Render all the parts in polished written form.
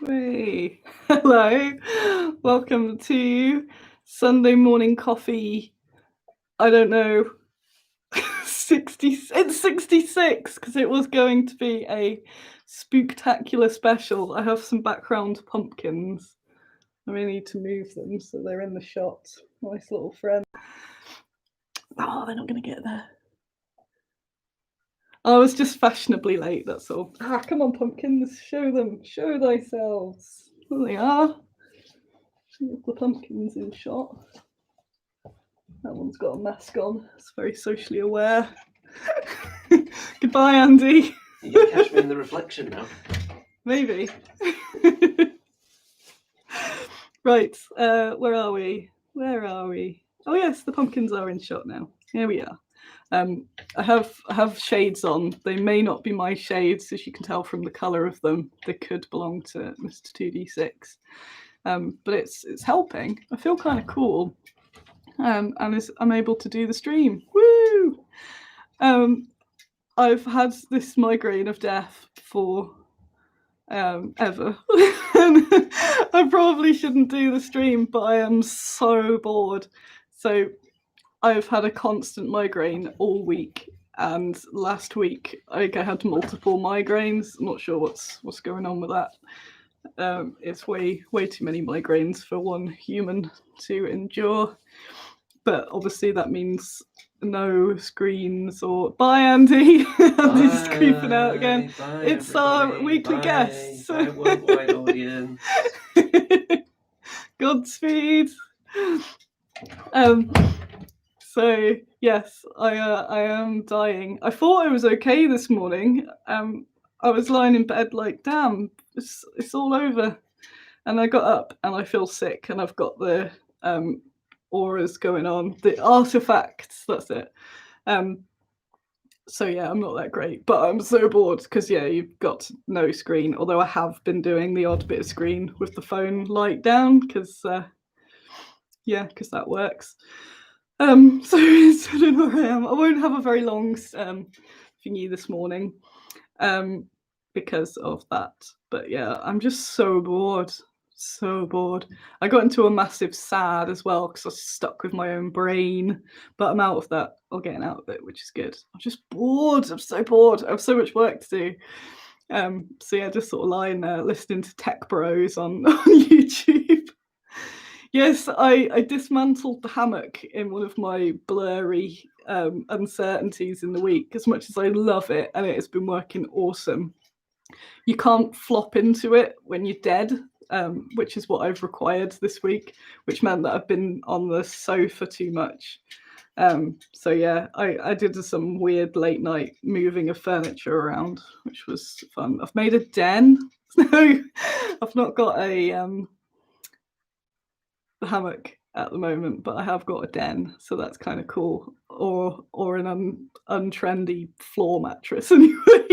Hey, hello. Welcome to Sunday morning coffee. I don't know, 60. It's 66 because it was going to be a spooktacular special. I have some background pumpkins. I may need to move them so they're in the shot. Nice little friend. Oh, they're not going to get there. I was just fashionably late, that's all. Come on, pumpkins, show them. Show thyselves. There they are. The pumpkins in shot. That one's got a mask on. It's very socially aware. Goodbye, Andy. You can catch me in the reflection now. Maybe. Right, where are we? Oh yes, the pumpkins are in shot now. Here we are. I have shades on. They may not be my shades, as you can tell from the colour of them. They could belong to Mr. 2D6. But it's helping. I feel kind of cool. And I'm able to do the stream. Woo! I've had this migraine of death for ever. I probably shouldn't do the stream, but I am so bored. So I've had a constant migraine all week, and last week I had multiple migraines. I'm not sure what's going on with that. It's way too many migraines for one human to endure. But obviously that means no screens or bye, Andy. Andy's creeping out again. Bye, it's everybody. our weekly Bye. guest. Bye, worldwide audience. Godspeed. So yes, I am dying. I thought I was okay this morning. I was lying in bed like, damn, it's all over. And I got up and I feel sick, and I've got the auras going on, the artifacts, that's it. So yeah, I'm not that great, but I'm so bored because you've got no screen, although I have been doing the odd bit of screen with the phone light down because that works. So I don't know where I am. I won't have a very long thingy this morning because of that, but yeah, I'm just so bored. I got into a massive sad as well because I was stuck with my own brain, but I'm out of that, or getting out of it, which is good. I'm just bored. I'm so bored. I have so much work to do. So yeah, just sort of lying there listening to tech bros on YouTube. Yes, I dismantled the hammock in one of my blurry uncertainties in the week. As much as I love it and it has been working awesome, you can't flop into it when you're dead, which is what I've required this week, which meant that I've been on the sofa too much. So yeah, I did some weird late night moving of furniture around, which was fun. I've made a den. No, I've not got a hammock at the moment, but I have got a den, so that's kind of cool. Or an untrendy floor mattress anyway.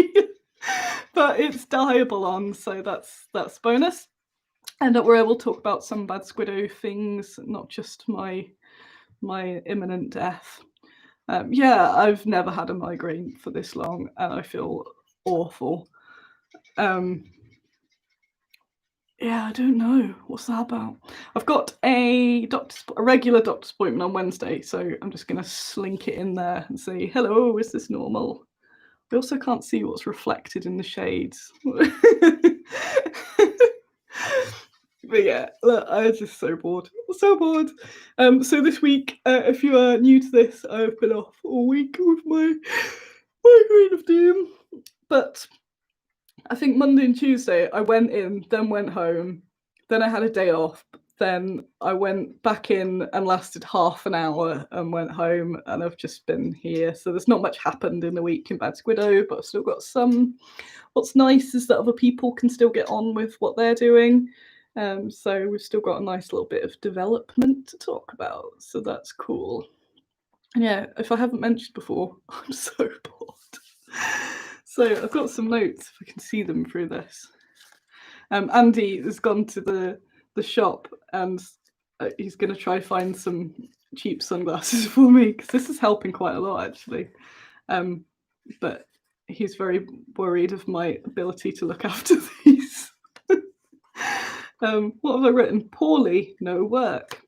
But it's dyeable on, so that's bonus. And we're able to talk about some Bad Squiddo things, not just my imminent death. I've never had a migraine for this long, and I feel awful. I don't know. What's that about? I've got a regular doctor's appointment on Wednesday, so I'm just going to slink it in there and say, hello, is this normal? We also can't see what's reflected in the shades. But yeah, look, I was just so bored. So this week, if you are new to this, I've been off all week with my migraine of doom. But I think Monday and Tuesday I went in, then went home, then I had a day off, then I went back in and lasted half an hour and went home, and I've just been here. So there's not much happened in the week in Bad Squiddo, but I've still got some. What's nice is that other people can still get on with what they're doing. So we've still got a nice little bit of development to talk about. So that's cool. And yeah, if I haven't mentioned before, I'm so bored. So I've got some notes, if I can see them through this. Andy has gone to the shop and he's going to try find some cheap sunglasses for me, because this is helping quite a lot actually. But he's very worried of my ability to look after these. What have I written? Poorly, no work.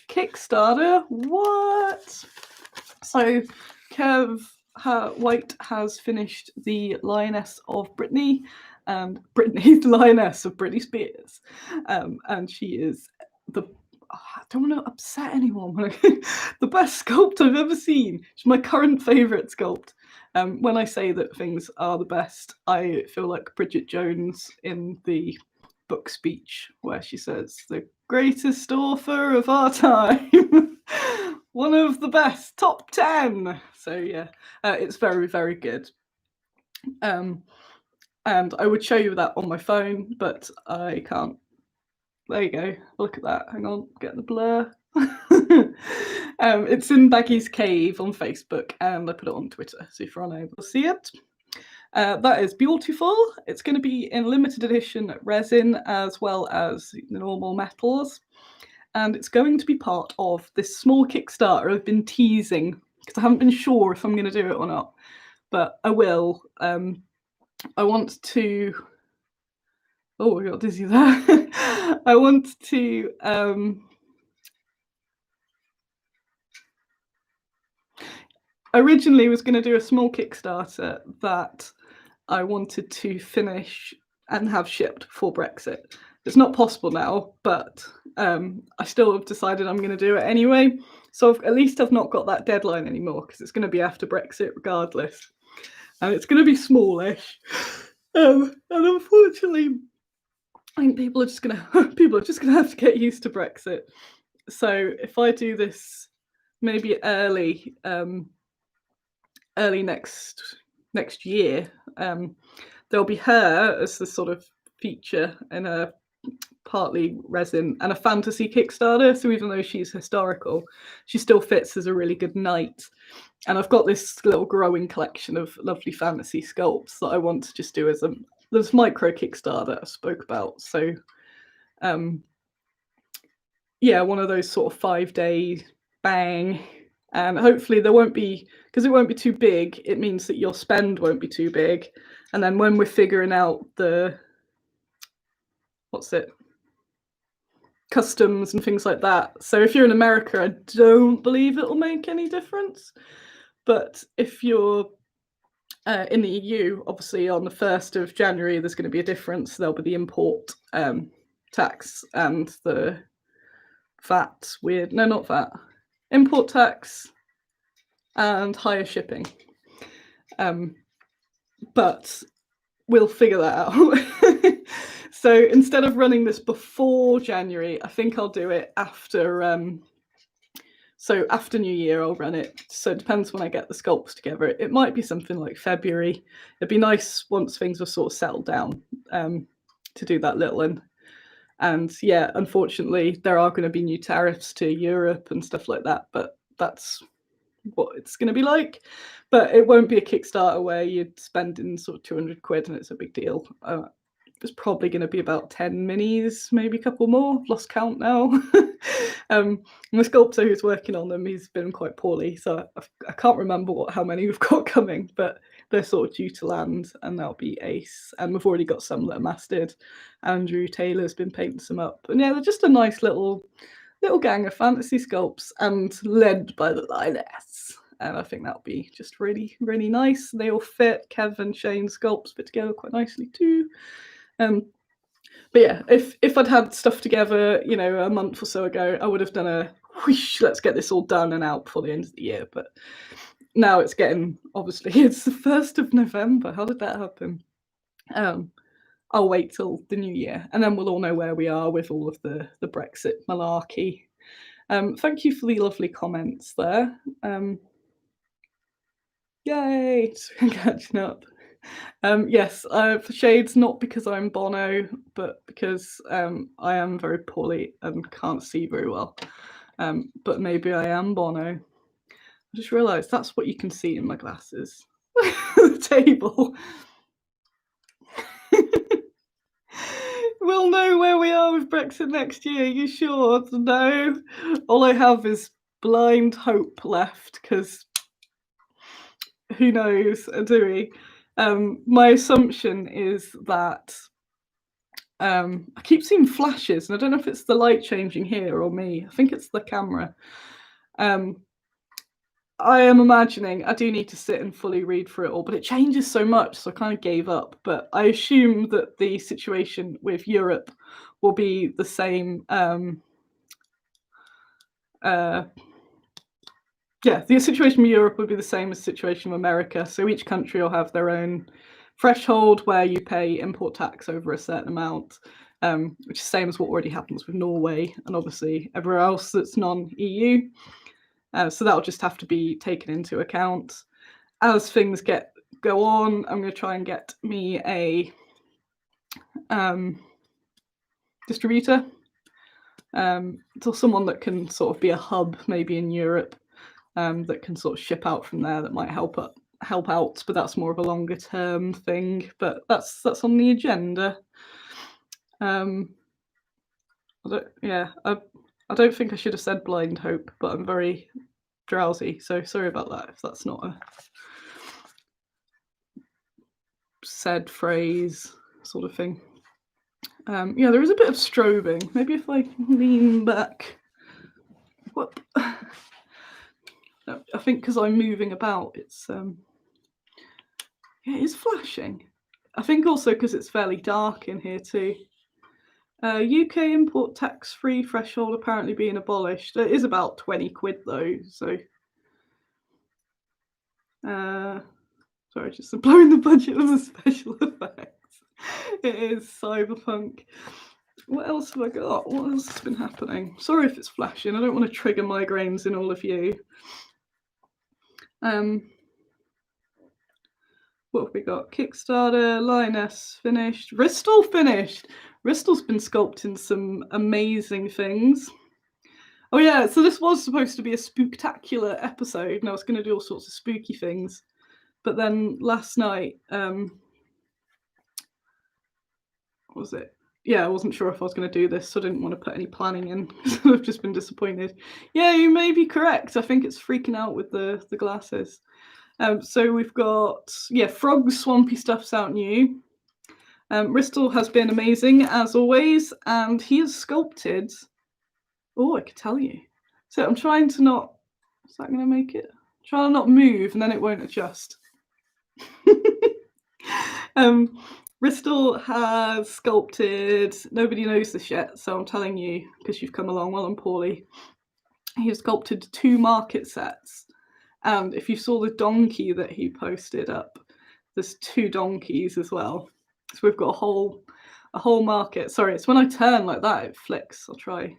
Kickstarter, what? So Kev White has finished the Lioness of Britney, and Britney, the Lioness of Britney Spears, and she is I don't want to upset anyone. The best sculpt I've ever seen. She's my current favourite sculpt. When I say that things are the best, I feel like Bridget Jones in the book speech where she says, "The greatest author of our time." One of the best, top 10. So yeah, it's very, very good. And I would show you that on my phone, but I can't. There you go. Look at that. Hang on, get the blur. It's in Baggy's Cave on Facebook, and I put it on Twitter, so if you're unable to see it. That is beautiful. It's going to be in limited edition resin as well as the normal metals. And it's going to be part of this small Kickstarter I've been teasing, because I haven't been sure if I'm going to do it or not. But I will. I want to... Oh, I got dizzy there. I want to... originally was going to do a small Kickstarter that I wanted to finish and have shipped before Brexit. It's not possible now, but I still have decided I'm going to do it anyway. So at least I've not got that deadline anymore, because it's going to be after Brexit regardless. And it's going to be smallish. And unfortunately, I think people are just going to have to get used to Brexit. So if I do this maybe early next year, there'll be her as the sort of feature in a partly resin and a fantasy Kickstarter. So even though she's historical, she still fits as a really good knight. And I've got this little growing collection of lovely fantasy sculpts that I want to just do as a this micro Kickstarter I spoke about. So yeah, one of those sort of 5-day bang. And hopefully there won't be, because it won't be too big, it means that your spend won't be too big. And then when we're figuring out the, customs and things like that. So if you're in America, I don't believe it'll make any difference. But if you're in the EU, obviously on the 1st of January, there's going to be a difference. There'll be the import tax and the VAT, not VAT, import tax and higher shipping. But we'll figure that out. So instead of running this before January, I think I'll do it after. So after New Year, I'll run it. So it depends when I get the sculpts together. It might be something like February. It'd be nice once things are sort of settled down to do that little one. And yeah, unfortunately, there are going to be new tariffs to Europe and stuff like that. But that's what it's going to be like. But it won't be a Kickstarter where you're spending sort of 200 quid and it's a big deal. It's probably going to be about 10 minis, maybe a couple more. I've lost count now. My sculptor who's working on them, he's been quite poorly, so I can't remember how many we've got coming, but they're sort of due to land, and that'll be ace. And we've already got some that are masted. Andrew Taylor's been painting some up, and yeah, they're just a nice little gang of fantasy sculpts, and led by the Lioness. And I think that'll be just really, really nice. They all fit. Kev and Shane's sculpts fit together quite nicely too. But yeah, if I'd had stuff together, a month or so ago, I would have done a whoosh, let's get this all done and out before the end of the year. But now it's getting, obviously, it's the 1st of November. How did that happen? I'll wait till the new year, and then we'll all know where we are with all of the Brexit malarkey. Thank you for the lovely comments there. Yay, catching up. Yes, for shades, not because I'm Bono, but because I am very poorly and can't see very well. But maybe I am Bono. I just realised that's what you can see in my glasses. The table. We'll know where we are with Brexit next year. You sure? No. All I have is blind hope left, because who knows, do we? My assumption is that I keep seeing flashes, and I don't know if it's the light changing here or me. I think it's the camera. I am imagining I do need to sit and fully read through it all, but it changes so much, so I kind of gave up. But I assume that the situation with Europe will be the same. The situation with Europe would be the same as the situation with America. So each country will have their own threshold where you pay import tax over a certain amount, which is the same as what already happens with Norway and obviously everywhere else that's non-EU. So that'll just have to be taken into account. As things go on, I'm going to try and get me a distributor, so someone that can sort of be a hub maybe in Europe, that can sort of ship out from there, that might help out, but that's more of a longer term thing. But that's on the agenda. I don't think I should have said blind hope, but I'm very drowsy, so sorry about that if that's not a said phrase sort of thing. There is a bit of strobing. Maybe if I lean back. Whoop. No, I think because I'm moving about, it's it is flashing. I think also because it's fairly dark in here too. UK import tax-free threshold apparently being abolished. It is about 20 quid though, so sorry, just blowing the budget of the special effects. It is cyberpunk. What else have I got? What else has been happening? Sorry if it's flashing. I don't want to trigger migraines in all of you. What have we got? Kickstarter, Lioness finished. Ristol finished. Ristol's been sculpting some amazing things. Oh yeah, so this was supposed to be a spooktacular episode, and I was going to do all sorts of spooky things. But then last night, what was it? Yeah, I wasn't sure if I was going to do this, so I didn't want to put any planning in. So I've just been disappointed. Yeah, you may be correct. I think it's freaking out with the glasses. So we've got, Frog's Swampy Stuff's out new. Ristol has been amazing as always, and he has sculpted. Oh, I could tell you. So I'm trying to not. Is that going to make it? Try to not move, and then it won't adjust. Ristol has sculpted. Nobody knows this yet, so I'm telling you because you've come along while I'm poorly. He has sculpted 2 market sets, and if you saw the donkey that he posted up, there's 2 donkeys as well. So we've got a whole market. Sorry, it's when I turn like that it flicks. I'll try.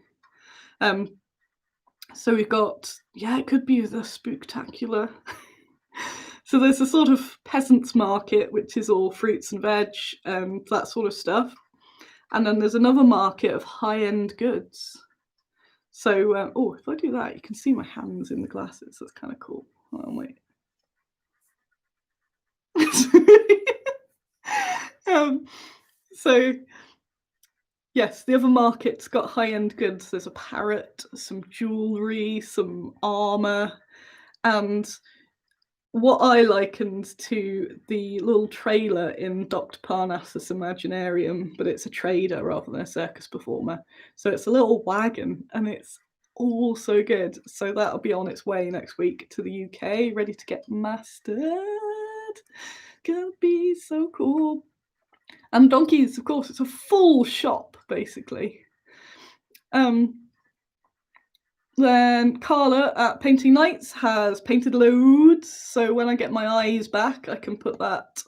So we've got, it could be the spooktacular. So there's a sort of peasants market, which is all fruits and veg and that sort of stuff. And then there's another market of high-end goods. So, if I do that, you can see my hands in the glasses. That's kind of cool. Oh, wait. So, yes, the other market's got high-end goods. There's a parrot, some jewellery, some armour, and what I likened to the little trailer in Dr. Parnassus Imaginarium, but it's a trader rather than a circus performer. So it's a little wagon, and it's all so good. So that'll be on its way next week to the UK, ready to get mastered. Gonna be so cool. And donkeys, of course, it's a full shop, basically. Then Carla at Painting Nights has painted loads, so when I get my eyes back, I can put that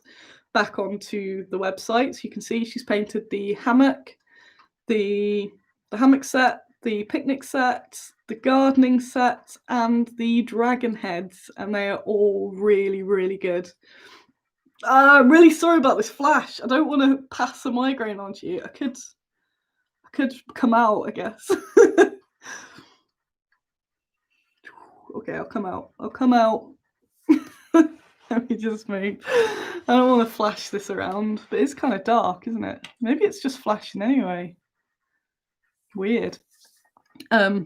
back onto the website. So you can see she's painted the hammock, the hammock set, the picnic set, the gardening set, and the dragon heads, and they are all really, really good. I'm really sorry about this flash. I don't want to pass a migraine on to you. I could come out, I guess. Okay, I'll come out. Let me just move. I don't want to flash this around, but it's kind of dark, isn't it? Maybe it's just flashing anyway. Weird. Why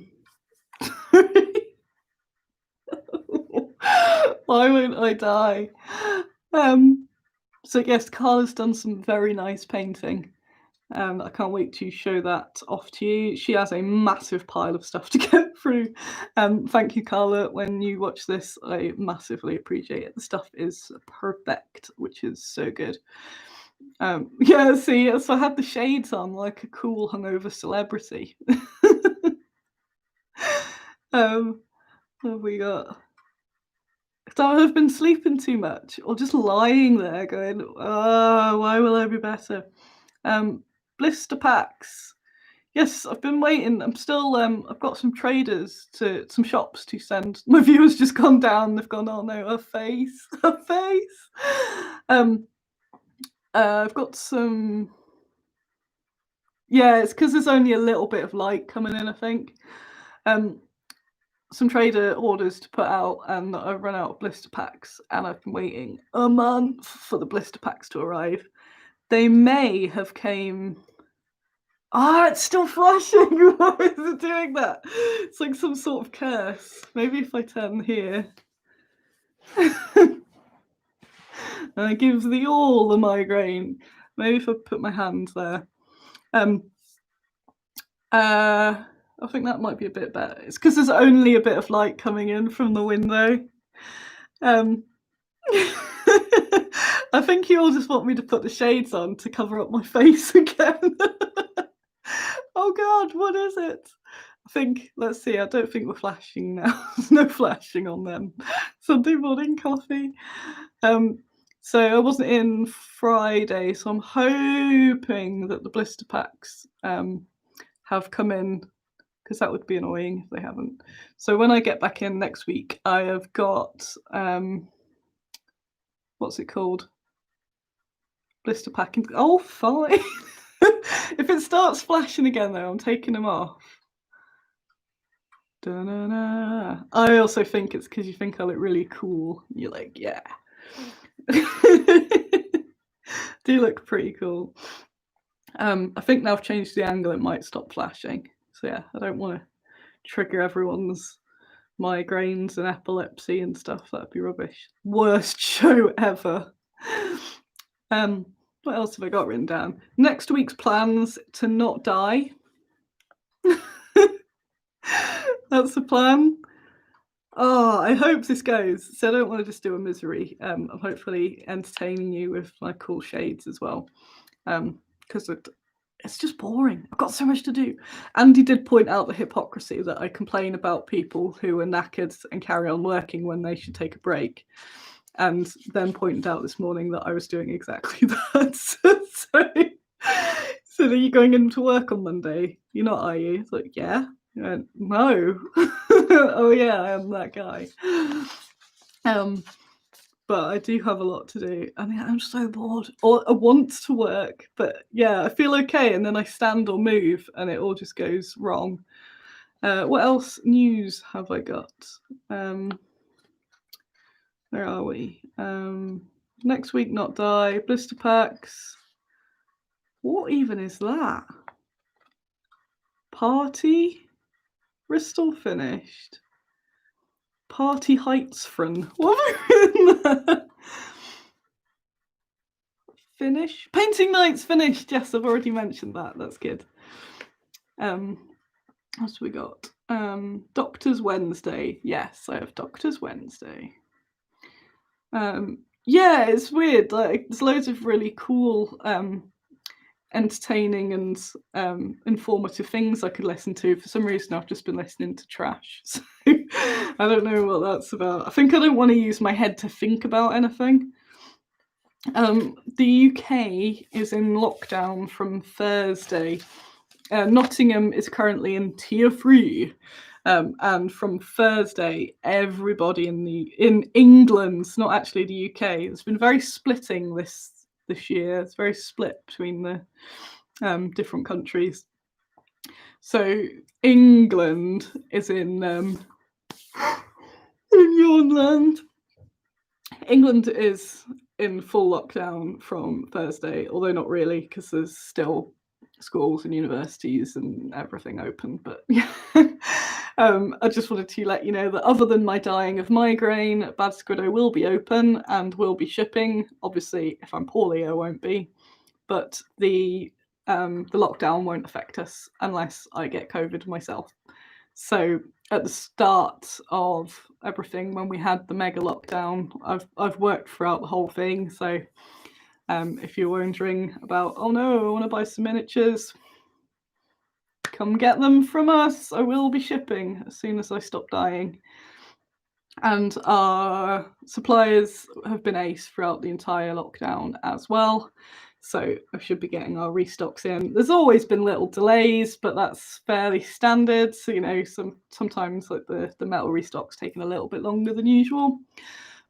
won't I die? So yes, Carla's done some very nice painting. I can't wait to show that off to you. She has a massive pile of stuff to get through. Thank you, Carla. When you watch this, I massively appreciate it. The stuff is perfect, which is so good. Yeah, see, so I had the shades on like a cool hungover celebrity. What have we got? So I've been sleeping too much or just lying there going, oh, why will I be better? Blister packs. Yes, I've been waiting. I'm still I've got some some shops to send. My viewers just gone down. They've gone, oh no, her face. Her face. I've got some. Yeah, it's because there's only a little bit of light coming in, I think. Some trader orders to put out, and I've run out of blister packs, and I've been waiting a month for the blister packs to arrive. They may have came. Ah, it's still flashing. Why is it doing that? It's like some sort of curse. Maybe if I turn here. And it gives thee all the migraine. Maybe if I put my hand there. I think that might be a bit better. It's because there's only a bit of light coming in from the window. I think you all just want me to put the shades on to cover up my face again. Oh God, what is it? I think, let's see, I don't think we're flashing now. There's no flashing on them. Sunday morning coffee. So I wasn't in Friday, so I'm hoping that the blister packs have come in, because that would be annoying if they haven't. So when I get back in next week, I have got, what's it called? Blister packing. Oh, fine. If it starts flashing again, though, I'm taking them off. Da-na-na. I also think it's because you think I look really cool. You're like, yeah. Do look pretty cool. I think now I've changed the angle, it might stop flashing. So yeah, I don't want to trigger everyone's migraines and epilepsy and stuff. That'd be rubbish. Worst show ever. What else have I got written down? Next week's plans to not die. That's the plan. Oh, I hope this goes. So I don't want to just do a misery. I'm hopefully entertaining you with my cool shades as well. Because it's just boring. I've got so much to do. Andy did point out the hypocrisy that I complain about people who are knackered and carry on working when they should take a break. And then pointed out this morning that I was doing exactly that. So are you going into work on Monday? You're not, are you? It's like, yeah. I went, no. Oh yeah, I am that guy. But I do have a lot to do. I mean, I'm so bored. Or I want to work, but yeah, I feel okay, and then I stand or move, and it all just goes wrong. What else news have I got? Where are we? Next week, not die. Blister packs. What even is that? Party? Bristol finished. Party Heights Front. What have I written there? Finish? Painting Night's finished. Yes, I've already mentioned that. That's good. What else we got? Doctor's Wednesday. Yes, I have Doctor's Wednesday. Yeah, it's weird. Like, there's loads of really cool, entertaining and informative things I could listen to. For some reason, I've just been listening to trash. So I don't know what that's about. I think I don't want to use my head to think about anything. The UK is in lockdown from Thursday. Nottingham is currently in tier 3. And from Thursday, everybody in England, not actually the UK, it's been very splitting this year. It's very split between the different countries. So England is in your land. England is in full lockdown from Thursday, although not really, because there's still schools and universities and everything open. But yeah. I just wanted to let you know that other than my dying of migraine, Bad Squiddo will be open and will be shipping. Obviously, if I'm poorly, I won't be. But the the lockdown won't affect us unless I get COVID myself. So at the start of everything, when we had the mega lockdown, I've worked throughout the whole thing. So if you're wondering about, oh no, I want to buy some miniatures, come get them from us. I will be shipping as soon as I stop dying. And our suppliers have been ace throughout the entire lockdown as well. So I should be getting our restocks in. There's always been little delays, but that's fairly standard. So, sometimes like the metal restock's taken a little bit longer than usual.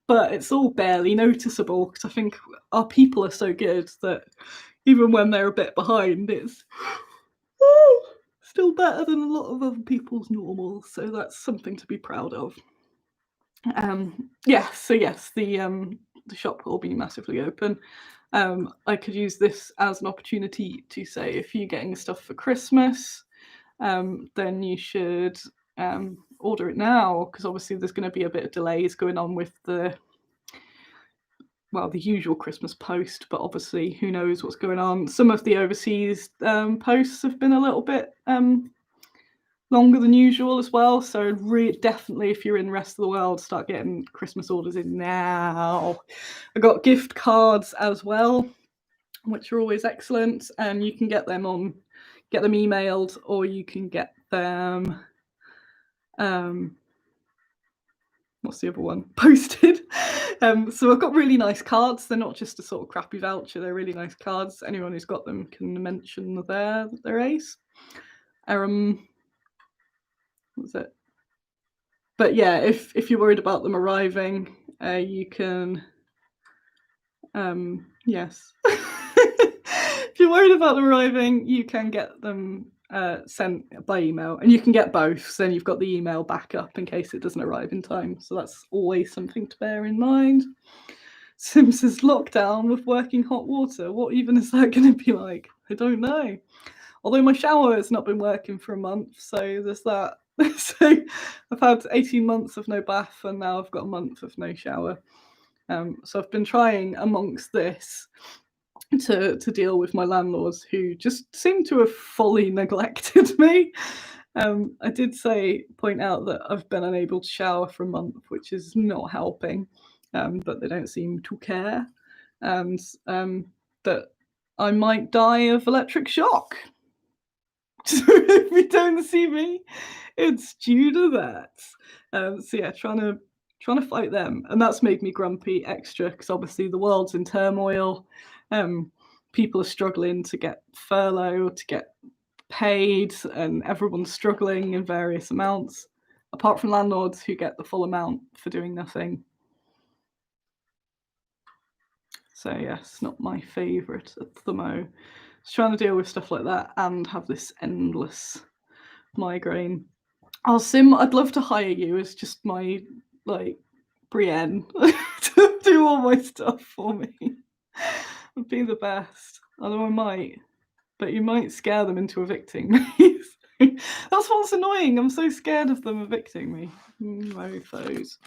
But it's all barely noticeable because I think our people are so good that even when they're a bit behind, it's still better than a lot of other people's normals. So that's something to be proud of. Yes, the shop will be massively open. I could use this as an opportunity to say if you're getting stuff for Christmas, then you should order it now, because obviously there's going to be a bit of delays going on with the usual Christmas post, but obviously who knows what's going on. Some of the overseas posts have been a little bit longer than usual as well, so definitely if you're in the rest of the world, start getting Christmas orders in now. I got gift cards as well, which are always excellent, and you can get them emailed, or you can get them what's the other one? Posted. So I've got really nice cards. They're not just a sort of crappy voucher, they're really nice cards. Anyone who's got them can mention their ace. What's it? But yeah, if you're worried about them arriving, you can yes. If you're worried about them arriving, you can get them sent by email, and you can get both, so then you've got the email backup in case it doesn't arrive in time. So that's always something to bear in mind. Sims's lockdown with working hot water. What even is that going to be like? I don't know. Although my shower has not been working for a month, so there's that. So I've had 18 months of no bath, and now I've got a month of no shower. So I've been trying amongst this to deal with my landlords, who just seem to have fully neglected me. I did point out that I've been unable to shower for a month, which is not helping, but they don't seem to care, and that I might die of electric shock. So if you don't see me, it's due to that. So yeah, trying to fight them, and that's made me grumpy extra because obviously the world's in turmoil. People are struggling to get furlough, to get paid, and everyone's struggling in various amounts, apart from landlords who get the full amount for doing nothing. So yes, not my favourite at the mo. Just trying to deal with stuff like that and have this endless migraine. Oh, Sim, I'd love to hire you as just my Brienne to do all my stuff for me. It'd be the best. Although I might, but you might scare them into evicting me. That's what's annoying. I'm so scared of them evicting me. Mofos.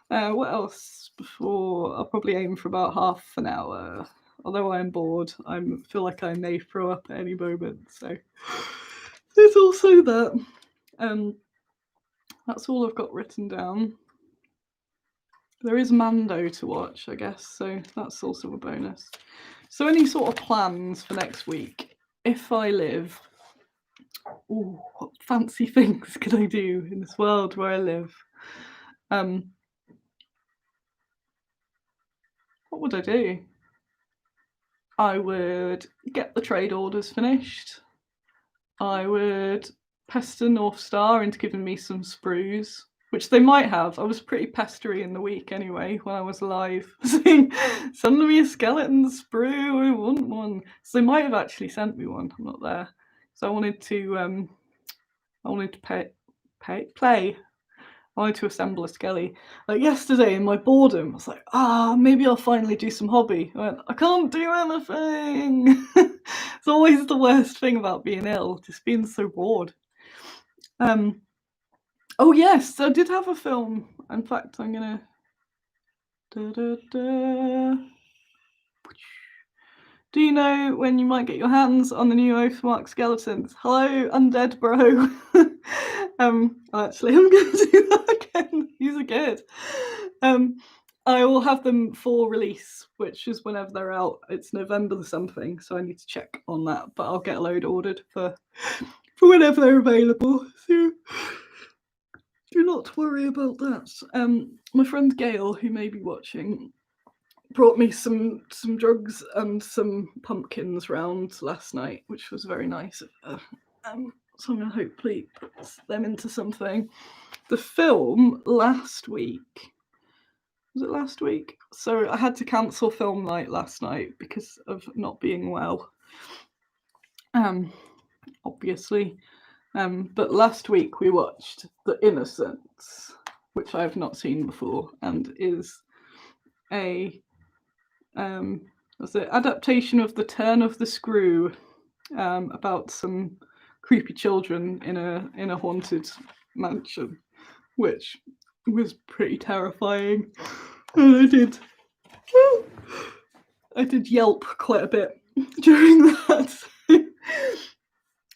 What else before? I'll probably aim for about half an hour. Although I'm bored, I feel like I may throw up at any moment. So there's also that. That's all I've got written down. There is Mando to watch, I guess, so that's also a bonus. So any sort of plans for next week? If I live, what fancy things could I do in this world where I live? What would I do? I would get the trade orders finished. I would pester North Star into giving me some sprues, which they might have. I was pretty pestery in the week anyway when I was alive. Saying, send me a skeleton sprue, I want one. So they might have actually sent me one. I'm not there. So I wanted to play. I wanted to assemble a skelly. Like yesterday in my boredom, I was like, maybe I'll finally do some hobby. I went, I can't do anything. It's always the worst thing about being ill, just being so bored. Oh yes, I did have a film. In fact, I'm gonna Do you know when you might get your hands on the new Oathmark skeletons? Hello, undead bro. Actually, I'm going to do that again. These are good. I will have them for release, which is whenever they're out. It's November something, so I need to check on that. But I'll get a load ordered for whenever they're available. So do not worry about that. My friend Gail, who may be watching, brought me some drugs and some pumpkins round last night, which was very nice of her. So I'm going to hopefully put them into something. The film last week. Was it last week? So I had to cancel film night last night because of not being well. Obviously. But last week we watched The Innocents, which I have not seen before, and is a was it adaptation of The Turn of the Screw, about some creepy children in a haunted mansion, which was pretty terrifying. And I did yelp quite a bit during that.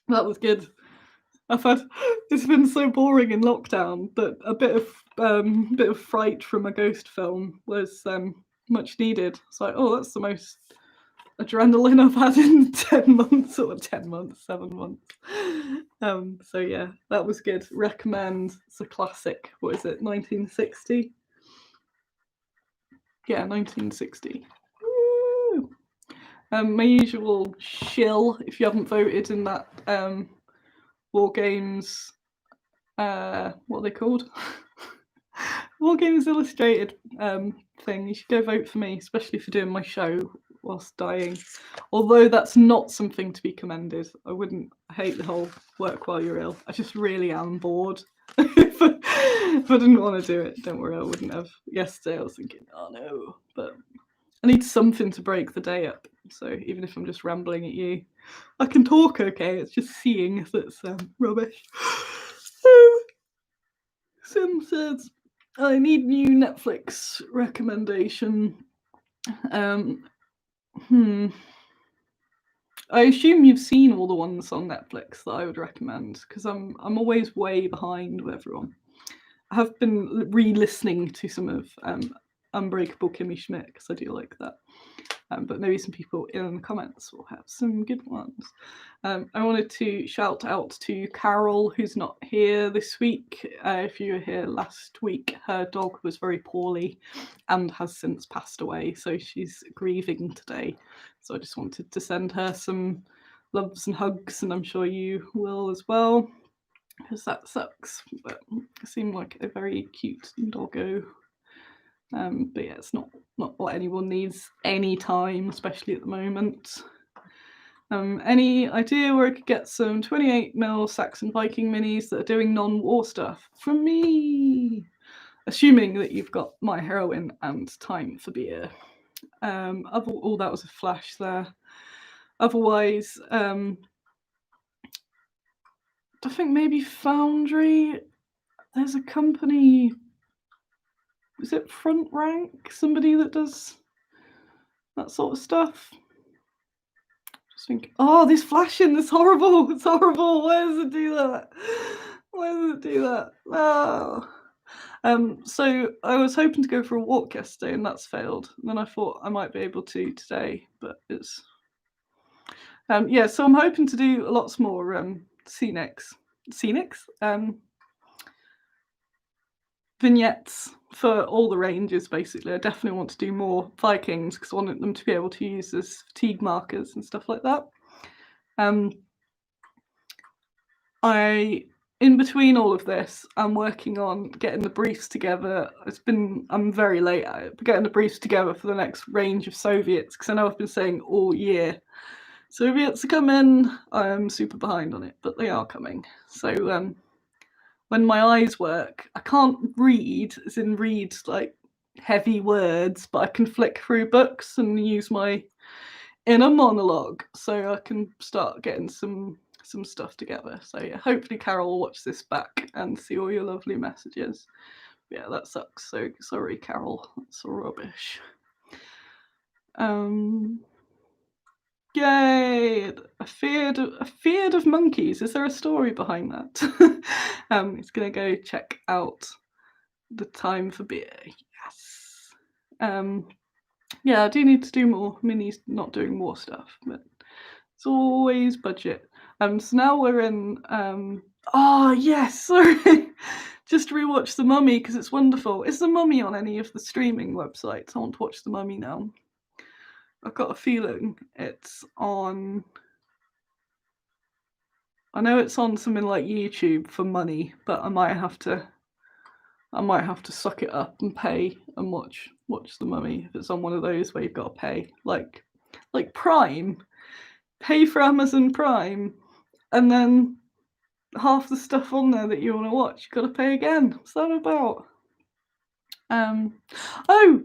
That was good. It's been so boring in lockdown that a bit of fright from a ghost film was much needed. It's like, oh, that's the most adrenaline I've had in 10 months, or 10 months, 7 months. So yeah, that was good. Recommend. It's a classic. What is it, 1960? Yeah, 1960. Woo! My usual shill, if you haven't voted in that War Games, what are they called? War Games Illustrated thing. You should go vote for me, especially for doing my show whilst dying. Although that's not something to be commended. I hate the whole work while you're ill. I just really am bored. if I didn't want to do it, don't worry, I wouldn't have. Yesterday I was thinking, oh no, but I need something to break the day up. So even if I'm just rambling at you, I can talk okay. It's just seeing that's rubbish. Sim says, I need new Netflix recommendation. I assume you've seen all the ones on Netflix that I would recommend, because I'm always way behind with everyone. I have been re-listening to some of Unbreakable Kimmy Schmidt, because I do like that. But maybe some people in the comments will have some good ones. I wanted to shout out to Carol, who's not here this week. If you were here last week, her dog was very poorly and has since passed away, so she's grieving today. So I just wanted to send her some loves and hugs, and I'm sure you will as well, because that sucks. But it seemed like a very cute doggo. But yeah, it's not what anyone needs any time, especially at the moment. Any idea where I could get some 28mm Saxon Viking minis that are doing non-war stuff? From me! Assuming that you've got My Heroine and Time for Beer. Oh, that was a flash there. Otherwise, I think maybe Foundry. There's a company. Is it Front Rank? Somebody that does that sort of stuff? Just think, oh, this flashing, this horrible. It's horrible. Why does it do that? Why does it do that? No. So I was hoping to go for a walk yesterday, and that's failed. And then I thought I might be able to today, but it's yeah. So I'm hoping to do lots more scenics, vignettes for all the ranges. Basically, I definitely want to do more Vikings because I want them to be able to use as fatigue markers and stuff like that. In between all of this, I'm working on getting the briefs together. I'm very late at it, but getting the briefs together for the next range of Soviets, because I know I've been saying all year, Soviets are coming. I'm super behind on it, but they are coming. So when my eyes work, I can't read, as in read like heavy words, but I can flick through books and use my inner monologue, so I can start getting some stuff together. So yeah, hopefully Carol will watch this back and see all your lovely messages. Yeah, that sucks. So sorry, Carol. That's rubbish. Yay! Afeared of monkeys. Is there a story behind that? It's gonna go check out the time for beer. Yes. Yeah, I do need to do more. Minnie's not doing more stuff, but it's always budget. So now we're in. Oh yes, sorry. Just rewatch The Mummy because it's wonderful. Is The Mummy on any of the streaming websites? I want to watch The Mummy now. I've got a feeling it's on. I know it's on something like YouTube for money, but I might have to suck it up and pay and watch The Mummy if it's on one of those where you've got to pay, like Prime. Pay for Amazon Prime, and then half the stuff on there that you want to watch, you've got to pay again. What's that about? Oh,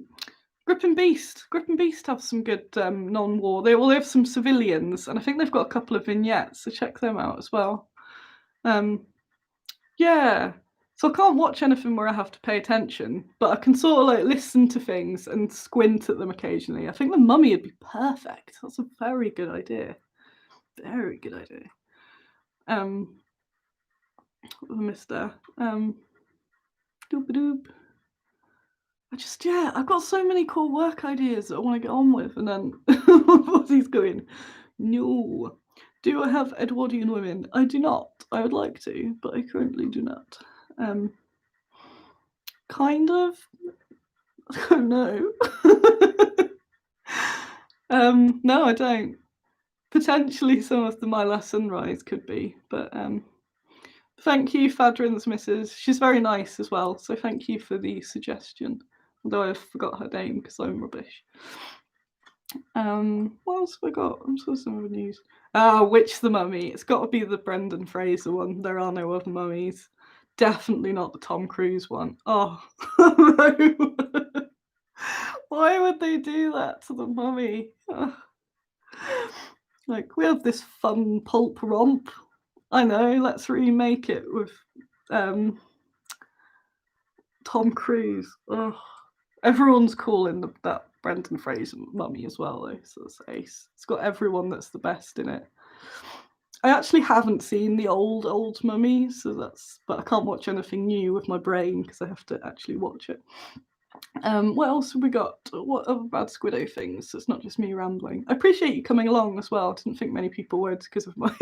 Grip and Beast. Grip and Beast have some good non-war. They have some civilians, and I think they've got a couple of vignettes, so check them out as well. Yeah. So I can't watch anything where I have to pay attention, but I can sort of like listen to things and squint at them occasionally. I think The Mummy would be perfect. That's a very good idea. Very good idea. What have I missed there? Doop-a-doop. I've got so many cool work ideas that I want to get on with, and then Bozzie's going, no. Do I have Edwardian women? I do not. I would like to, but I currently do not. Kind of. I don't know. No, I don't. Potentially some of the My Last Sunrise could be, but thank you, Fadrin's missus. She's very nice as well, so thank you for the suggestion. Although I forgot her name because I'm rubbish. What else have I got? I'm saw some of the news. Witch the Mummy. It's got to be the Brendan Fraser one. There are no other mummies. Definitely not the Tom Cruise one. Oh, no. Why would they do that to the mummy? Like, we have this fun pulp romp. I know, let's remake it with Tom Cruise. Ugh. Everyone's calling that Brendan Fraser mummy as well, though, so it's ace. It's got everyone that's the best in it. I actually haven't seen the old mummy, but I can't watch anything new with my brain because I have to actually watch it. What else have we got? What other Bad Squiddo things? It's not just me rambling. I appreciate you coming along as well. I didn't think many people would because of my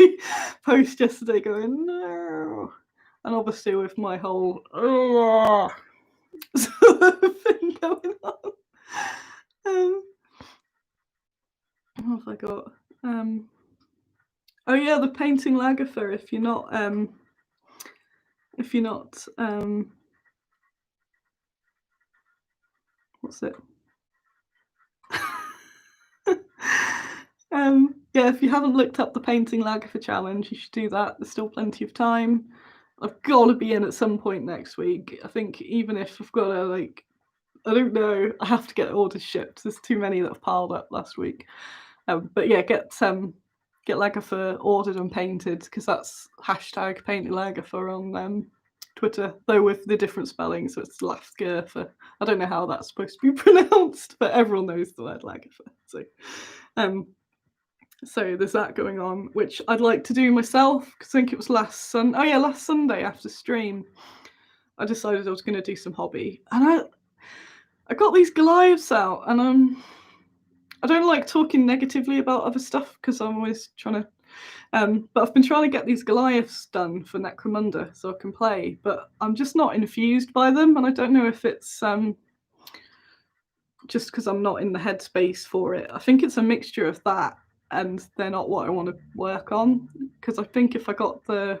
post yesterday going, no. And obviously with my whole sort of thing going on. What have I got? Oh yeah, the painting Lagertha. If you're not what's it? Yeah, if you haven't looked up the painting Lagertha challenge, you should do that. There's still plenty of time. I've got to be in at some point next week. I think even if I've got to I don't know, I have to get orders shipped. There's too many that have piled up last week. But yeah, get Lagertha ordered and painted because that's hashtag painted Lagertha on Twitter, though with the different spelling, so it's Lagertha. I don't know how that's supposed to be pronounced, but everyone knows the word Lagertha. So there's that going on, which I'd like to do myself because I think it was last Sunday after stream, I decided I was going to do some hobby, and I got these Goliaths out, and I don't like talking negatively about other stuff because I'm always trying to. But I've been trying to get these Goliaths done for Necromunda so I can play, but I'm just not infused by them, and I don't know if it's just because I'm not in the headspace for it. I think it's a mixture of that, and they're not what I want to work on. Because I think if I got those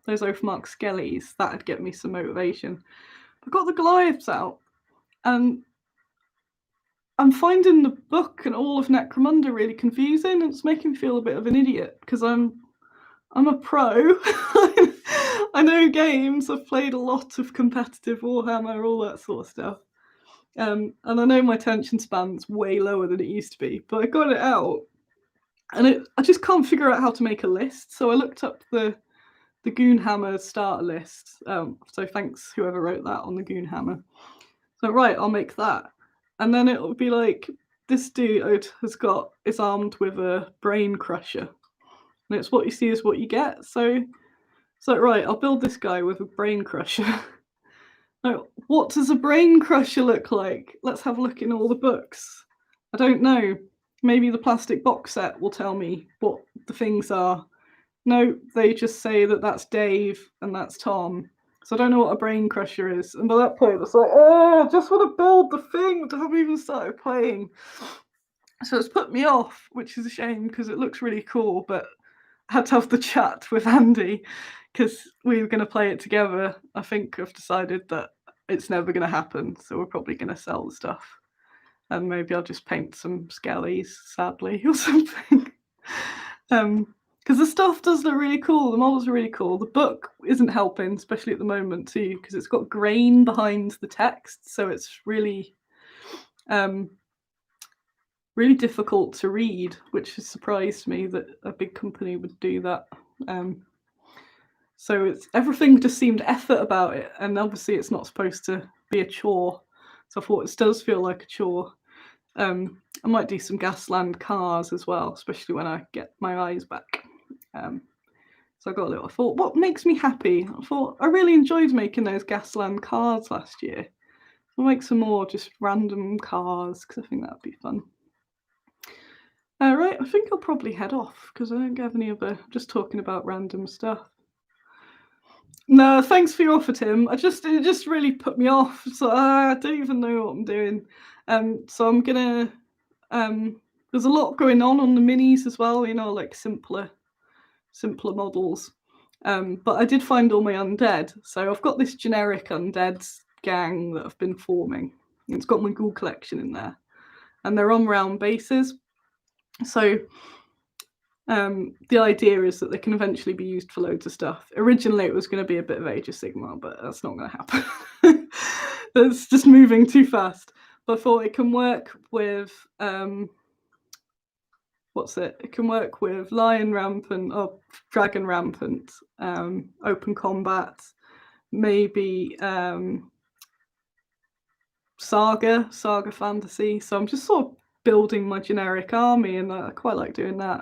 Oathmark Skellies, that'd get me some motivation. I got the Goliaths out, and I'm finding the book and all of Necromunda really confusing, and it's making me feel a bit of an idiot because I'm a pro. I know games. I've played a lot of competitive Warhammer, all that sort of stuff. And I know my attention span's way lower than it used to be, but I got it out, and I just can't figure out how to make a list. So I looked up the Goonhammer starter list. So thanks whoever wrote that on the Goonhammer. So right, I'll make that, and then it'll be like this dude is armed with a brain crusher, and it's what you see is what you get. So it's like, right, I'll build this guy with a brain crusher. Now, what does a brain crusher look like? Let's have a look in all the books. I don't know. Maybe the plastic box set will tell me what the things are. No, they just say that that's Dave and that's Tom. So I don't know what a brain crusher is. And by that point, it's like, oh, I just want to build the thing. I haven't even started playing. So it's put me off, which is a shame because it looks really cool. But I had to have the chat with Andy because we were going to play it together. I think I've decided that it's never going to happen. So we're probably going to sell the stuff. And maybe I'll just paint some skellies, sadly, or something. Because the stuff does look really cool. The models are really cool. The book isn't helping, especially at the moment too, because it's got grain behind the text, so it's really, really difficult to read, which has surprised me that a big company would do that. So everything just seemed effort about it, and obviously it's not supposed to be a chore. So I thought it does feel like a chore. I might do some Gasland cars as well, especially when I get my eyes back. So I thought, what makes me happy? I thought I really enjoyed making those Gasland cars last year. I'll make some more just random cars because I think that'd be fun. Right, I think I'll probably head off because I don't have any other, just talking about random stuff. No, thanks for your offer, Tim. It just really put me off. So I don't even know what I'm doing. So I'm gonna. There's a lot going on the minis as well. You know, like simpler models. But I did find all my undead. So I've got this generic undead gang that I've been forming. It's got my ghoul collection in there, and they're on round bases. So the idea is that they can eventually be used for loads of stuff. Originally, it was going to be a bit of Age of Sigmar, but that's not going to happen. It's just moving too fast. But I thought it can work with it can work with Lion Rampant or Dragon Rampant, open combat, maybe Saga Fantasy. So I'm just sort of building my generic army, and I quite like doing that.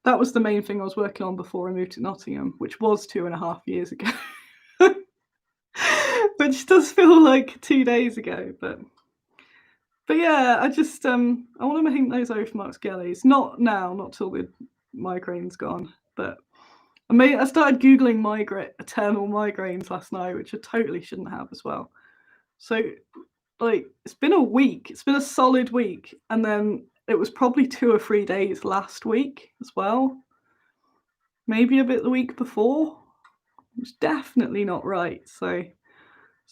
That was the main thing I was working on before I moved to Nottingham, which was 2.5 years ago. Which does feel like 2 days ago, but yeah, I just I want to make those Oathmark skellies. Not now, not till the migraine's gone. But I started googling eternal migraines last night, which I totally shouldn't have as well. So like it's been a week. It's been a solid week, and then it was probably 2 or 3 days last week as well. Maybe a bit the week before. It's definitely not right. So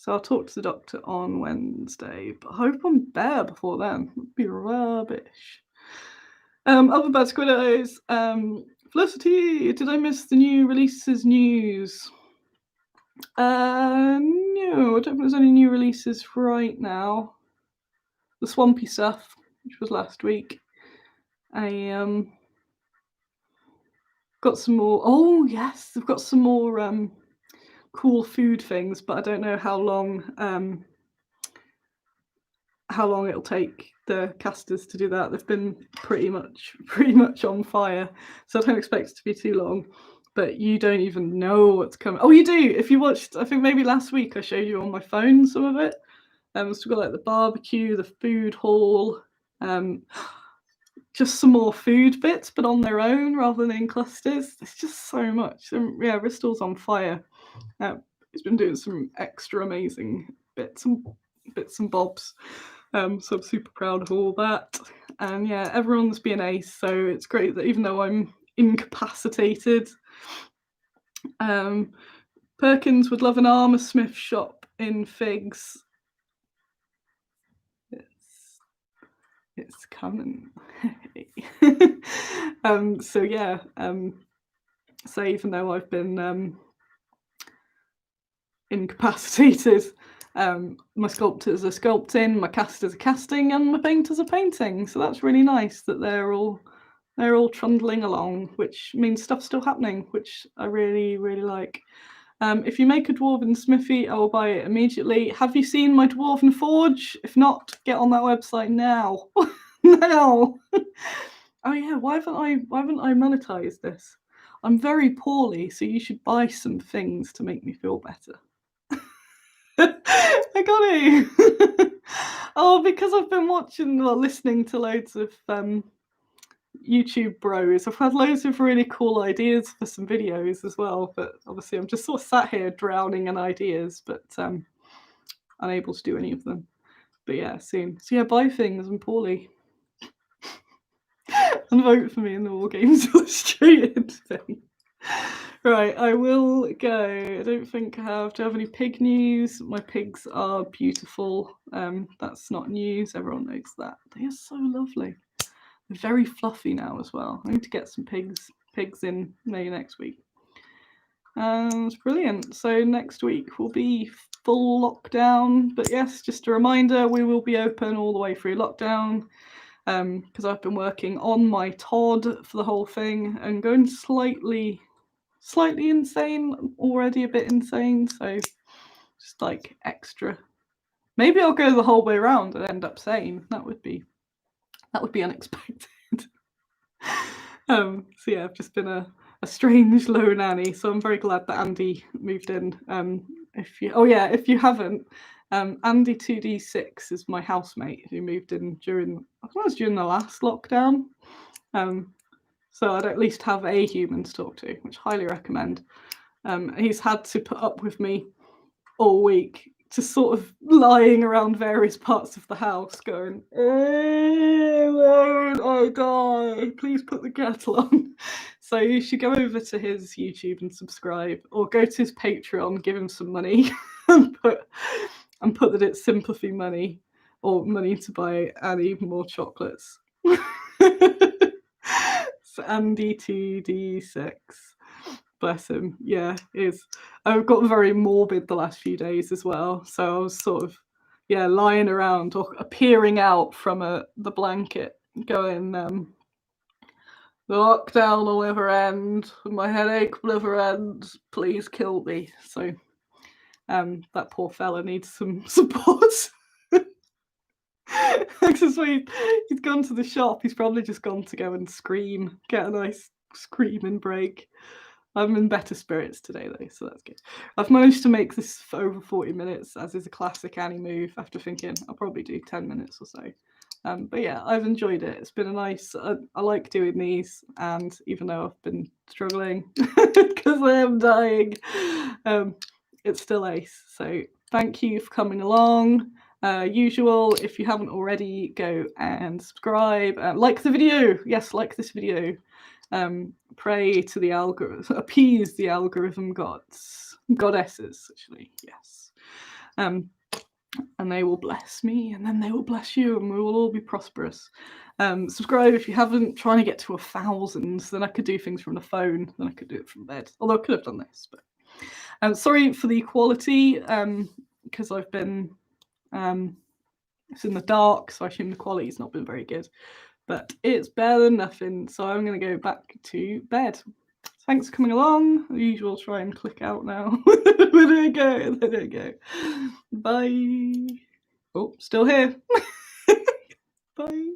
I'll talk to the doctor on Wednesday, but I hope I'm better before then. It'd be rubbish. Other Bad Squiddos. Felicity, did I miss the new releases news? No, I don't think there's any new releases right now. The Swampy stuff, which was last week. I got some more. Oh yes, I've got some more cool food things, but I don't know how long it'll take the casters to do that. They've been pretty much on fire, so I don't expect it to be too long. But you don't even know what's coming. Oh, you do. If you watched, I think maybe last week I showed you on my phone some of it. So we've got like the barbecue, the food hall, just some more food bits, but on their own rather than in clusters. There's just so much. Yeah, Bristol's on fire. He's been doing some extra amazing bits and bobs. So I'm super proud of all that. And yeah, everyone's been ace, so it's great that even though I'm incapacitated, Perkins would love an armour smith shop in Figs. It's coming. So yeah, so even though I've been incapacitated, my sculptors are sculpting, my casters are casting, and my painters are painting. So that's really nice that they're all trundling along, which means stuff's still happening, which I really, really like. If you make a dwarven smithy, I will buy it immediately. Have you seen my dwarven forge? If not, get on that website now. now. Oh yeah, why haven't I monetized this? I'm very poorly, so you should buy some things to make me feel better. I got it. Oh, because I've been listening to loads of YouTube bros. I've had loads of really cool ideas for some videos as well, but obviously I'm just sort of sat here drowning in ideas, but unable to do any of them. But yeah, soon. So yeah, buy things. I'm poorly. And vote for me in the War Games Illustrated thing. Right, I will go. I don't think I have. Do I have any pig news? My pigs are beautiful. That's not news. Everyone knows that. They are so lovely. They're very fluffy now as well. I need to get some pigs in maybe next week. And brilliant. So next week will be full lockdown. But yes, just a reminder, we will be open all the way through lockdown. Because I've been working on my Todd for the whole thing and going slightly insane, already a bit insane, so just like extra. Maybe I'll go the whole way around and end up sane. That would be unexpected. So yeah, I've just been a strange low nanny, so I'm very glad that Andy moved in. If you haven't, Andy 2D6 is my housemate who moved in during the last lockdown. So I'd at least have a human to talk to, which I highly recommend. He's had to put up with me all week, just sort of lying around various parts of the house going, won't I die? Please put the kettle on. So you should go over to his YouTube and subscribe, or go to his Patreon, give him some money, and put that it's sympathy money, or money to buy Annie more chocolates. So Andy 2D6. Bless him. Yeah, I've got very morbid the last few days as well. So I was sort of, lying around or appearing out from the blanket, going, the lockdown will never end. My headache will never end. Please kill me. So, that poor fella needs some support. He's gone to the shop. He's probably just gone to go and scream, get a nice screaming break. I'm in better spirits today though, so that's good. I've managed to make this for over 40 minutes, as is a classic Annie move, after thinking I'll probably do 10 minutes or so. But yeah, I've enjoyed it. It's been a nice, I like doing these, and even though I've been struggling because I am dying, it's still ace. So thank you for coming along. Usual, if you haven't already, go and subscribe, like the video. Yes, like this video. Pray to the algorithm, appease the algorithm goddesses, actually, yes. And they will bless me, and then they will bless you, and we will all be prosperous. Subscribe if you haven't. Trying to get to 1,000, then I could do things from the phone, then I could do it from bed. Although I could have done this, but sorry for the quality, because I've been it's in the dark, so I assume the quality's not been very good. But it's better than nothing, so I'm going to go back to bed. Thanks for coming along. The usual, try and click out now. There we go. Bye. Oh, still here. Bye.